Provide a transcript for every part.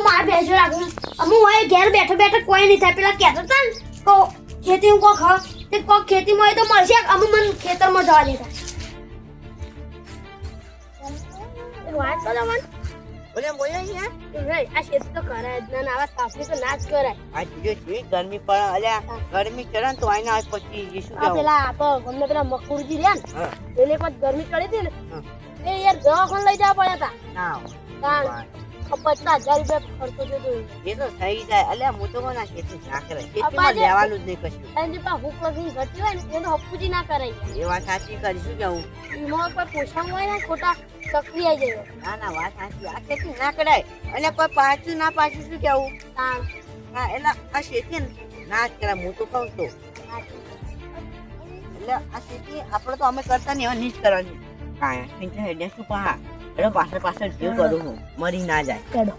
માર બેસો રાખું અમુ હોય ઘેર બેઠો બેઠો કોઈ નહીં થાય પેલા કહેતા હતા ને કો ખેતી હું કો ખાવ તે કો ખેતીમાં હોય તો મળશે અમુ મને ખેતરમાં જવા દેતા વાત તો તમને બોલે યાર નહીં આ ખેતી તો કરાય જ ના આવા તાપની તો ના જ કરાય આ જો ગરમી પડે અલ્યા ગરમી ચડે ને તો આઈને આજ પછી એ શું આ કહેવું પેલા તો ગમે પેલા મકુરજી રહ્યા ને હા એને એક વાર ગરમી ચડી હતી ને એ યાર દવાખાને લઈ જવા પડ્યા હતા ના તાણ 50,000 રૂપિયા ખર્ચો થયો હતો એ તો થઈ જાય અલ્યા હું તો કોના ખેતી ના કરે ખેતીમાં લેવાનું જ નહીં કશું અને જે પા ભૂખ લગી ઘટી હોય ને એનો હપ્પુજી ના કરાય એ વાત સાચી કરી શું કેવું એમાં કોઈ પોષણ હોય ને ખોટા ચકરી આવી જાય ના ના વાત સાચી આ ખેતી ના કરાય અને કોઈ પાછું ના પાછું શું કેવું તાણ હા એટલે આ ખેતી ના જ કરાય હું તો કહું તો એટલે આ ખેતી આપણે તો અમે કરતા નહીં હવે નહીં જ કરવાની કાંઈ હેડે શું પા એટલે પાછળ જીવ કરું હું મરી ના જાય ચડો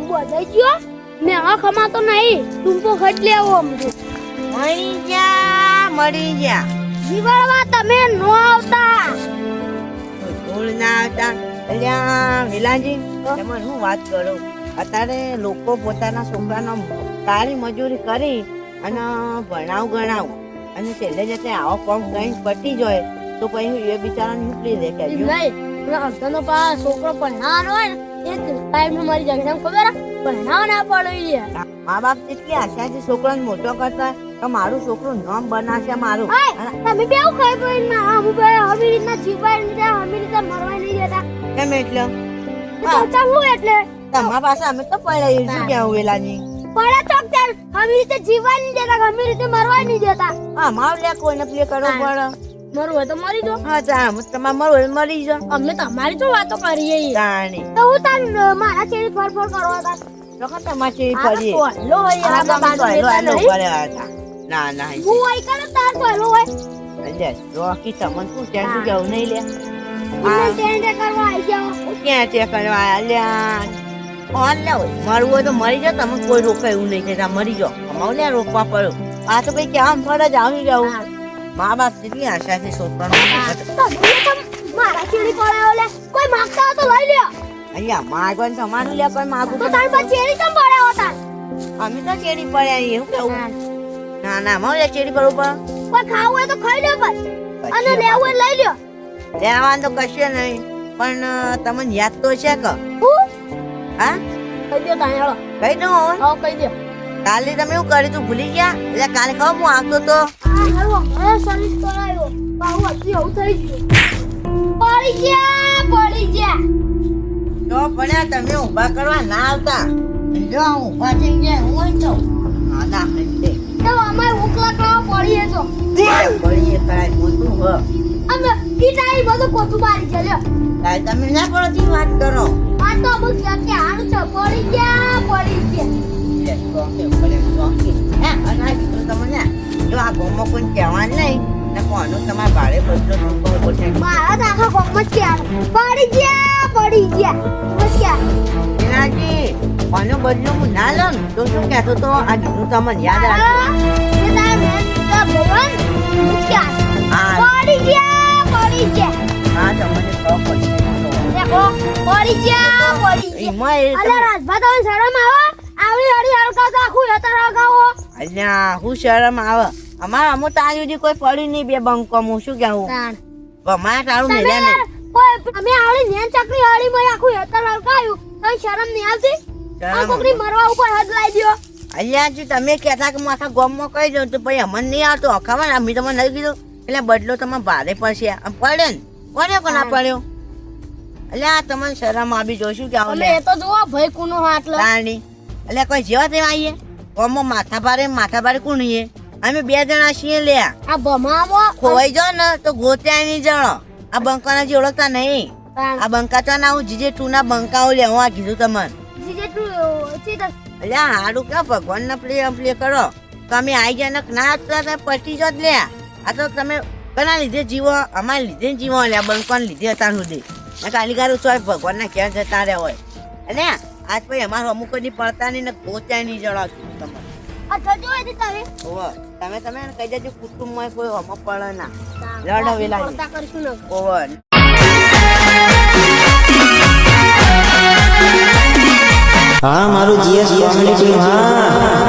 બધાઈ ગયો મેં આ ખમાતો નહીં ટૂંપો ખટ લેવો અમજો મરી જા જીવાળવા તમે નો આવતા ધૂળ ના આવતા અલ્યા વિલાજી એમાં હું વાત કરું અત્યારે લોકો પોતાના છોકરાનો કાળી મજૂરી કરી અને ભણાવ ગણાવ અને છેલ્લે જતે આવો કોમ કઈ પટી જાય તો પછી એ બિચારાને નીકળી દે કે અડધાનો પા છોકરો ભણવાનો હોય ને એ ટાઈમ મરી જાય એમ ખબર ભણાવ ના પડે મા બાપ કેટલી આશાથી છોકરાને મોટો કરતા તો મારું છોકરું નામ બનાવશે મારું તમે બેવ ખાઈ પડીને ના હું બે હમી રીતના જીવાય નહીં દે હમી રીતના મરવાય નહીં દેતા કેમ એટલે તો હું એટલે તમારા પાસે અમે તો પડે શું કેવું વેલાજી પડે ચોક ચાલ હમી રીતે જીવાય નહીં દેતા હમી રીતે મરવાય નહીં દેતા હા માવ લે કોઈને પ્લે કરવો પડે મરવું હોય તો મરી જો હા ચા તમારે મરવું હોય મરી જાઓ અમે તમારી તો વાતો કરીએ જાણી તો હું તાર મારા ચેડી ફરફર કરવા તા લોકો તમાચે ફરી લો હોય આ બાજુ ના ના હું આઈ કરે તાર તો લો હોય અલ્યા રોકી તમને શું ત્યાં શું જાવ નહીં લે ઇને ટેન્ડે કરવા આવી જાવ ક્યાં ચેક કરવા અલ્યા ઓન લે મરવું હોય તો મરી જાવ તમે કોઈ રોકાય એવું નહીં છે મરી જાઓ અમાવ લે રોકવા પડ્યો આ તો કઈ ક્યાં ફરજ આવી જાવ મા બાપ કેટલી આશાથી છોકરાનો મારા ચેડી પડાયો લે કોઈ માંગતા તો લઈ લ્યો અહીંયા માગવાનું તમારું લે કોઈ માગું તો તાર પર ચેડી કેમ પડાયો તાર અમે તો ચેડી પડ્યા એવું કેવું ના ના મારે ચેડી પર ઉપર કોઈ ખાવું હોય તો ખાઈ લે બસ અને લેવું હોય લઈ લ્યો લેવાનું તો કશું નહીં પણ તમને યાદ તો છે કે હા કહી દો તાણ્યાળો કઈ દઉં હા કહી દો કાલે તમે એવું કર્યું તું ભૂલી ગયા એટલે કાલે ખબર હું આવતો તો હાલો હવે સર્વિસ કરાયો બાહુ હતી એવું થઈ ગયું પડી ગયા તો પડ્યા તમે ઊભા કરવા ના આવતા જો ઊભા થઈ ગયા હું તો ના હંડે તો અમાર ઉકલા ખાવા પડીએ તો પડીએ કાય મોટું હ અમે કીટાઈ બધું કોઠું મારી ગયો કાય તમે ના પડતી વાત કરો આ તો અમુક કે આનું છે પડી ગયા અનાજ તો તમને જો આ ગોમો કોઈ કહેવાનું નહીં ને કોનું તમારા ભાડે બદલો બોલશે મારા તો આખા કોકમાં છે પડી ગયા બસ ક્યાં એનાજી કોનો બદલો હું ના લઉં તો શું કહેતો તો આ જૂનું તમને યાદ રાખજો એ તાર મેં તો બોલન ક્યાં પડી ગયા હા તમને ખબર પડશે દેખો પડી ગયા અલા રાજભા તો શરમ આવે આવડી હળી હલકા તો આખું હેતર હગાવો અલ્યા હું શરમ આવે અમારા અમુ તાર સુધી કોઈ પડ્યું નહીં બે બંકો હું શું કહું અમારા તારું મેળ્યા નહીં અમે આવડી નેન ચકરી હળી માં આખું હેતર હલકાયું તો શરમ નહીં આવતી આ કોકરી મરવા ઉપર હદ લાઈ દ્યો અલ્યા જો તમે કહેતા કે હું આખા ગામમાં કહી દઉં તો પછી અમને નહીં આવતો ખબર અમે તમને નહીં કીધું એટલે બદલો તમે ભારે પડશે પડે ને પડ્યો કે ના પડ્યો અલ્યા તમને શરમ આવી જોઈશું કે અમે એ તો જોવા ભાઈ કુનો હાથ લે તાણી એટલે કોઈ જેવા તેવા આવીએ ગામમાં માથા ભારે કોણ છીએ અમે બે જણા છીએ લે આ ભમાવો ખોવાઈ જાવ ને તો ગોત્યા નહીં જણો આ બંકાના જે ઓળખતા નહીં આ બંકા તો ના હું જીજે તું ના બંકાઓ લે હું આ કીધું તમને જીજે તું સીધા અલ્યા હારું ક્યાં ભગવાન ના પ્લે કરો તો અમે આવી જાય ને ના પટી જો લે આ તો તમે કોના લીધે જીવો અમારા લીધે જીવો લે બંકાને લીધે હતા સુધી કાલીગારું ચોય ભગવાન ના ક્યાં જતા રહ્યા હોય અને આજ પછી અમારું અમુક ની પડતા નહીં ને ગોત્યા નહીં જણાવશું તમે તમે કહી દેજો કુટુંબમાં કોઈ હમ પડે ના લડ વેલા કરશું ઓવર હા મારું જીએસ કોમેડી ટીમ હા